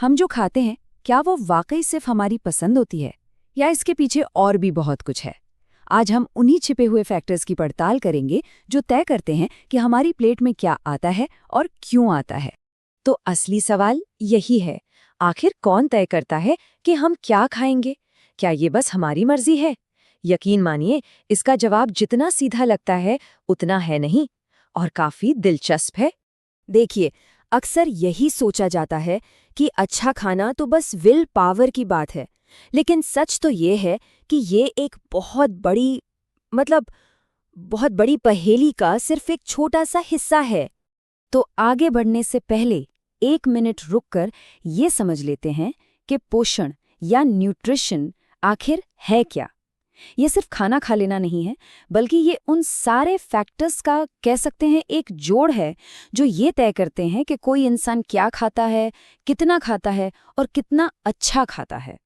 हम जो खाते हैं क्या वो वाकई सिर्फ हमारी पसंद होती है या इसके पीछे और भी बहुत कुछ है। आज हम उन्हीं छिपे हुए फैक्टर्स की पड़ताल करेंगे जो तय करते हैं कि हमारी प्लेट में क्या आता है और क्यों आता है। तो असली सवाल यही है, आखिर कौन तय करता है कि हम क्या खाएंगे? क्या ये बस हमारी मर्जी है? यकीन मानिए, इसका जवाब जितना सीधा लगता है उतना है नहीं, और काफी दिलचस्प है। देखिए, अक्सर यही सोचा जाता है कि अच्छा खाना तो बस विल पावर की बात है, लेकिन सच तो ये है कि ये एक बहुत बड़ी पहेली का सिर्फ एक छोटा सा हिस्सा है। तो आगे बढ़ने से पहले 1 मिनट रुककर ये समझ लेते हैं कि पोषण या न्यूट्रिशन आखिर है क्या। ये सिर्फ खाना खा लेना नहीं है, बल्कि ये उन सारे फैक्टर्स का कह सकते हैं एक जोड़ है जो ये तय करते हैं कि कोई इंसान क्या खाता है, कितना खाता है और कितना अच्छा खाता है।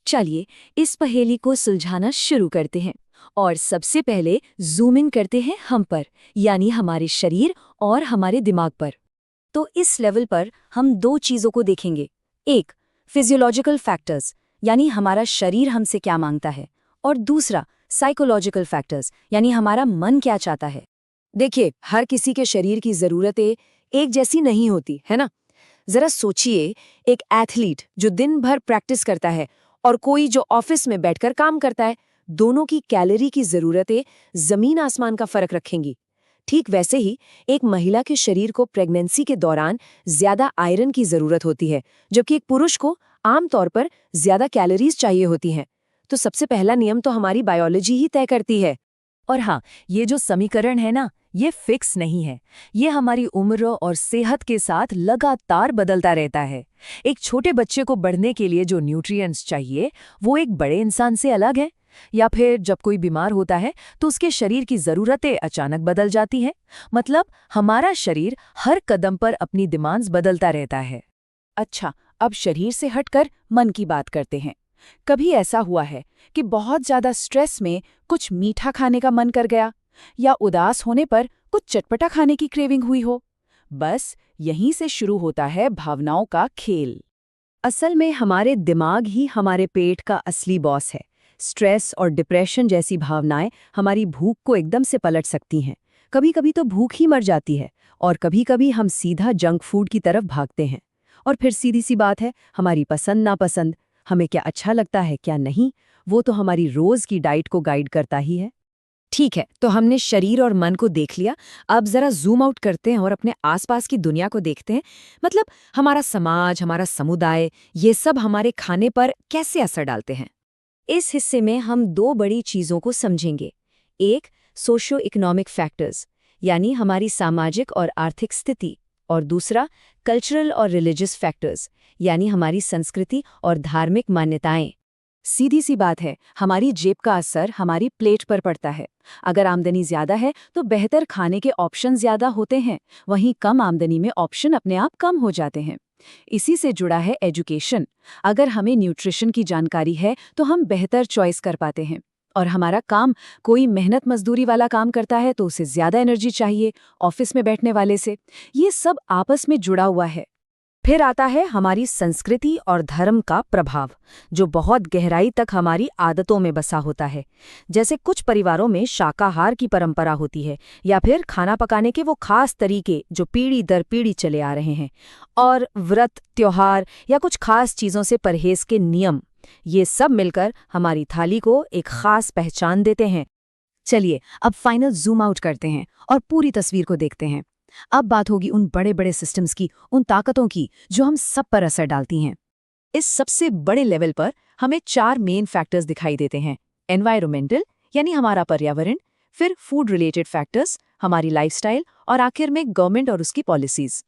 चलिए इस पहेली को सुलझाना शुरू करते हैं, और सबसे पहले जूम इन करते हैं हम पर, यानी हमारे शरीर और हमारे दिमाग पर। तो इस लेवल पर हम दो चीज़ों को देखेंगे। एक, फिजियोलॉजिकल फैक्टर्स, यानी हमारा शरीर हमसे क्या मांगता है, और दूसरा, साइकोलॉजिकल फैक्टर्स, यानी हमारा मन क्या चाहता है। देखिए, हर किसी के शरीर की ज़रूरतें एक जैसी नहीं होती, है ना? ज़रा सोचिए, एक एथलीट जो दिन भर प्रैक्टिस करता है और कोई जो ऑफिस में बैठकर काम करता है, दोनों की कैलोरी की ज़रूरतें ज़मीन आसमान का फ़र्क रखेंगी। ठीक वैसे ही एक महिला के शरीर को प्रेगनेंसी के दौरान ज़्यादा आयरन की ज़रूरत होती है, जबकि एक पुरुष को आमतौर पर ज़्यादा कैलोरीज चाहिए होती हैं। तो सबसे पहला नियम तो हमारी बायोलॉजी ही तय करती है। और हाँ, ये जो समीकरण है ना, ये फिक्स नहीं है। ये हमारी उम्र और सेहत के साथ लगातार बदलता रहता है। एक छोटे बच्चे को बढ़ने के लिए जो न्यूट्रिएंट्स चाहिए, वो एक बड़े इंसान से अलग है। या फिर जब कोई बीमार होता है तो उसके शरीर की ज़रूरतें अचानक बदल जाती हैं। मतलब हमारा शरीर हर कदम पर अपनी डिमांड्स बदलता रहता है। अच्छा, अब शरीर से हटकर मन की बात करते हैं। कभी ऐसा हुआ है कि बहुत ज्यादा स्ट्रेस में कुछ मीठा खाने का मन कर गया, या उदास होने पर कुछ चटपटा खाने की क्रेविंग हुई हो? बस यहीं से शुरू होता है भावनाओं का खेल। असल में हमारे दिमाग ही हमारे पेट का असली बॉस है। स्ट्रेस और डिप्रेशन जैसी भावनाएं हमारी भूख को एकदम से पलट सकती हैं। कभी-कभी तो भूख ही मर जाती है, और कभी-कभी हम सीधा जंक फूड की तरफ भागते हैं। और फिर सीधी सी बात है, हमारी पसंद नापसंद, हमें क्या अच्छा लगता है क्या नहीं, वो तो हमारी रोज की डाइट को गाइड करता ही है। ठीक है, तो हमने शरीर और मन को देख लिया। अब जरा जूम आउट करते हैं और अपने आसपास की दुनिया को देखते हैं। मतलब हमारा समाज, हमारा समुदाय, ये सब हमारे खाने पर कैसे असर डालते हैं। इस हिस्से में हम दो बड़ी चीज़ों को समझेंगे। एक, सोशियो इकोनॉमिक फैक्टर्स, यानी हमारी सामाजिक और आर्थिक स्थिति, और दूसरा, कल्चरल और रिलीजियस फैक्टर्स, यानी हमारी संस्कृति और धार्मिक मान्यताएं। सीधी सी बात है, हमारी जेब का असर हमारी प्लेट पर पड़ता है। अगर आमदनी ज्यादा है तो बेहतर खाने के ऑप्शन ज्यादा होते हैं, वहीं कम आमदनी में ऑप्शन अपने आप कम हो जाते हैं। इसी से जुड़ा है एजुकेशन। अगर हमें न्यूट्रिशन की जानकारी है तो हम बेहतर चॉइस कर पाते हैं। और हमारा काम, कोई मेहनत मजदूरी वाला काम करता है तो उसे ज्यादा एनर्जी चाहिए ऑफिस में बैठने वाले से। ये सब आपस में जुड़ा हुआ है। फिर आता है हमारी संस्कृति और धर्म का प्रभाव, जो बहुत गहराई तक हमारी आदतों में बसा होता है। जैसे कुछ परिवारों में शाकाहार की परंपरा होती है, या फिर खाना पकाने के वो खास तरीके जो पीढ़ी दर पीढ़ी चले आ रहे हैं, और व्रत, त्योहार या कुछ खास चीज़ों से परहेज के नियम, ये सब मिलकर हमारी थाली को एक खास पहचान देते हैं। चलिए अब फाइनल जूम आउट करते हैं और पूरी तस्वीर को देखते हैं। अब बात होगी उन बड़े बड़े सिस्टम्स की, उन ताकतों की जो हम सब पर असर डालती हैं। इस सबसे बड़े लेवल पर हमें 4 मेन फैक्टर्स दिखाई देते हैं। एनवायरमेंटल, यानी हमारा पर्यावरण, फिर फूड रिलेटेड फैक्टर्स, हमारी लाइफस्टाइल, और आखिर में गवर्नमेंट और उसकी पॉलिसीज।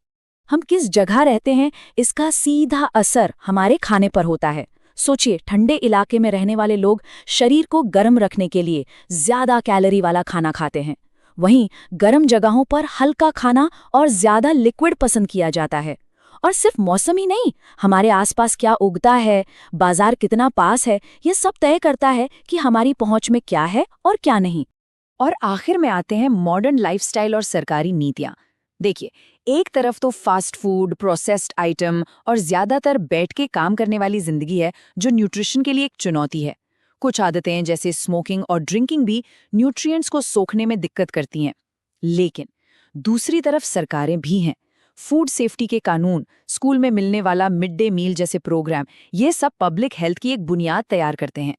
हम किस जगह रहते हैं, इसका सीधा असर हमारे खाने पर होता है। सोचिए, ठंडे इलाके में रहने वाले लोग शरीर को गर्म रखने के लिए ज्यादा कैलोरी वाला खाना खाते हैं। वहीं गर्म जगहों पर हल्का खाना और ज्यादा लिक्विड पसंद किया जाता है। और सिर्फ मौसम ही नहीं, हमारे आसपास क्या उगता है, बाजार कितना पास है, ये सब तय करता है कि हमारी पहुंच में क्या है और क्या नहीं। और आखिर में आते हैं मॉडर्न लाइफस्टाइल और सरकारी नीतियां। देखिए, एक तरफ तो फास्ट फूड, प्रोसेस्ड आइटम और ज्यादातर बैठ के काम करने वाली जिंदगी है जो न्यूट्रिशन के लिए एक चुनौती है। कुछ आदतें जैसे स्मोकिंग और ड्रिंकिंग भी न्यूट्रिएंट्स को सोखने में दिक्कत करती हैं। लेकिन दूसरी तरफ सरकारें भी हैं। फूड सेफ्टी के कानून, स्कूल में मिलने वाला मिड डे मील जैसे प्रोग्राम, ये सब पब्लिक हेल्थ की एक बुनियाद तैयार करते हैं।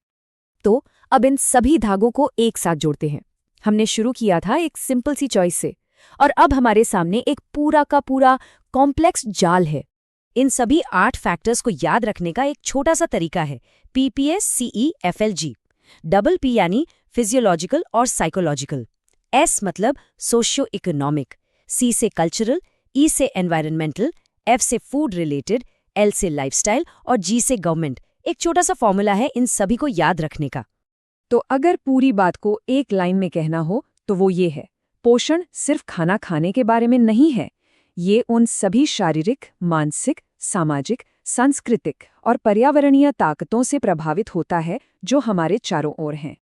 तो अब इन सभी धागों को एक साथ जोड़ते हैं। हमने शुरू किया था एक सिंपल सी चॉइस से, और अब हमारे सामने एक पूरा का पूरा कॉम्प्लेक्स जाल है। इन सभी 8 फैक्टर्स को याद रखने का एक छोटा सा तरीका है, PPSCEFLG। डबल P यानी फिजियोलॉजिकल और साइकोलॉजिकल, S मतलब सोशियो इकोनॉमिक, C से कल्चरल, E से एनवायरनमेंटल, F से फूड रिलेटेड, L से लाइफस्टाइल और G से गवर्नमेंट। एक छोटा सा फॉर्मूला है इन सभी को याद रखने का। तो अगर पूरी बात को एक लाइन में कहना हो तो वो ये है, पोषण सिर्फ खाना खाने के बारे में नहीं है। ये उन सभी शारीरिक, मानसिक, सामाजिक, सांस्कृतिक और पर्यावरणीय ताकतों से प्रभावित होता है जो हमारे चारों ओर हैं।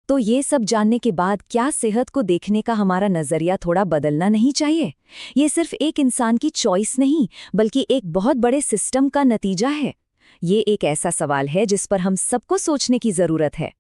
तो ये सब जानने के बाद क्या सेहत को देखने का हमारा नजरिया थोड़ा बदलना नहीं चाहिए? ये सिर्फ एक इंसान की चॉइस नहीं, बल्कि एक बहुत बड़े सिस्टम का नतीजा है। ये एक ऐसा सवाल है जिस पर हम सबको सोचने की जरूरत है।